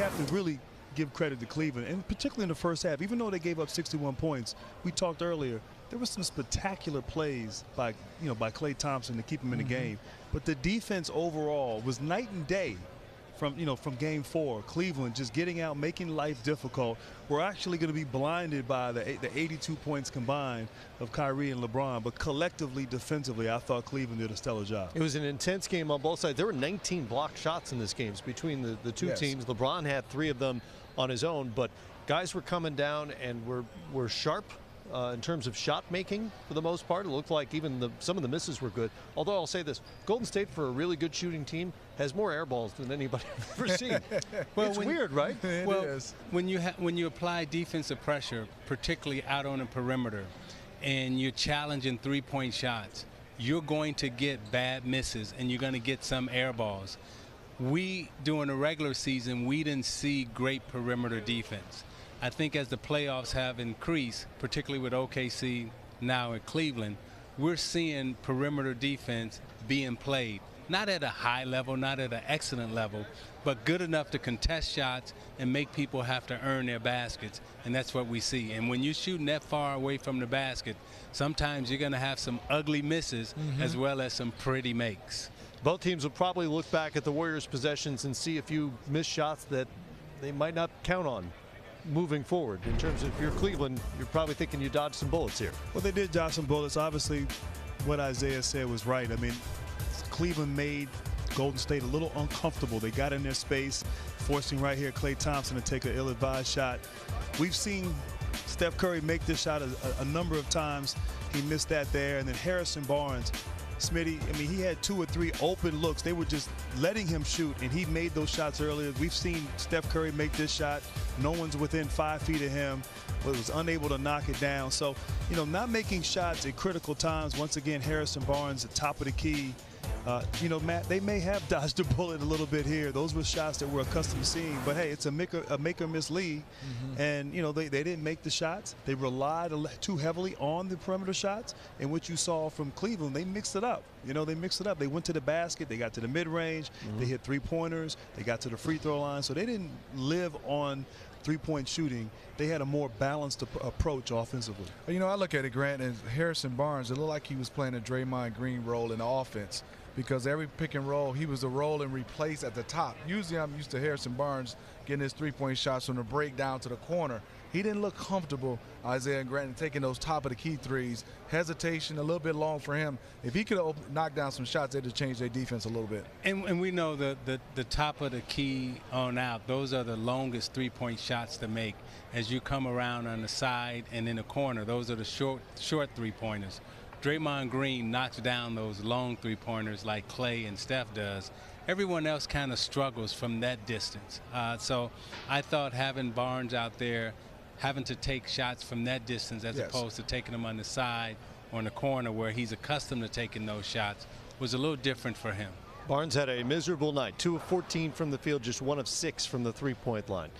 have to really give credit to Cleveland, and particularly in the first half. Even though they gave up 61 points, we talked earlier, there were some spectacular plays by Klay Thompson to keep him in the game. But the defense overall was night and day from game 4. Cleveland just getting out, making life difficult. We're actually going to be blinded by the 82 points combined of Kyrie and LeBron, but collectively, defensively, I thought Cleveland did a stellar job. It was an intense game on both sides. There were 19 blocked shots in this game between the two teams. LeBron had 3 of them on his own, but guys were coming down and were sharp in terms of shot making for the most part. It looked like even some of the misses were good. Although I'll say this, Golden State, for a really good shooting team, has more air balls than anybody I've ever seen. Well, it's weird, right? It is. When you apply defensive pressure, particularly out on the perimeter, and you're challenging 3-point shots, you're going to get bad misses and you're going to get some air balls. During the regular season, we didn't see great perimeter defense. I think as the playoffs have increased, particularly with OKC now at Cleveland, we're seeing perimeter defense being played. Not at a high level, not at an excellent level, but good enough to contest shots and make people have to earn their baskets. And that's what we see. And when you're shooting that far away from the basket, sometimes you're going to have some ugly misses as well as some pretty makes. Both teams will probably look back at the Warriors' possessions and see a few missed shots that they might not count on moving forward. In terms of, if you're Cleveland, you're probably thinking you dodged some bullets here. Well, they did dodge some bullets. Obviously, what Isaiah said was right. I mean, Cleveland made Golden State a little uncomfortable. They got in their space, forcing right here Klay Thompson to take an ill-advised shot. We've seen Steph Curry make this shot a number of times. He missed that there. And then Harrison Barnes, Smitty, I mean, he had 2 or 3 open looks. They were just letting him shoot, and he made those shots earlier. We've seen Steph Curry make this shot. No one's within 5 feet of him, but was unable to knock it down. So, not making shots at critical times. Once again, Harrison Barnes at top of the key. Matt, they may have dodged a bullet a little bit here. Those were shots that we're accustomed to seeing. But, hey, it's a make or miss league. And, they didn't make the shots. They relied too heavily on the perimeter shots. And what you saw from Cleveland, they mixed it up. They mixed it up. They went to the basket. They got to the mid-range. They hit 3-pointers. They got to the free throw line. So they didn't live on 3-point shooting. They had a more balanced approach offensively. I look at it, Grant, and Harrison Barnes, it looked like he was playing a Draymond Green role in the offense, because every pick and roll, he was a roll and replace at the top. Usually I'm used to Harrison Barnes getting his 3-point shots from the break down to the corner. He didn't look comfortable, Isaiah Grant, taking those top of the key threes. Hesitation, a little bit long for him. If he could have knocked down some shots, they'd have changed their defense a little bit. And we know that the top of the key on out, those are the longest 3-point shots to make. As you come around on the side and in the corner, those are the short 3-pointers. Draymond Green knocks down those long 3-pointers like Klay and Steph does. Everyone else kind of struggles from that distance. So I thought having Barnes out there, having to take shots from that distance as opposed to taking them on the side or in the corner where he's accustomed to taking those shots, was a little different for him. Barnes had a miserable night. 2 of 14 from the field, just 1 of 6 from the 3-point line.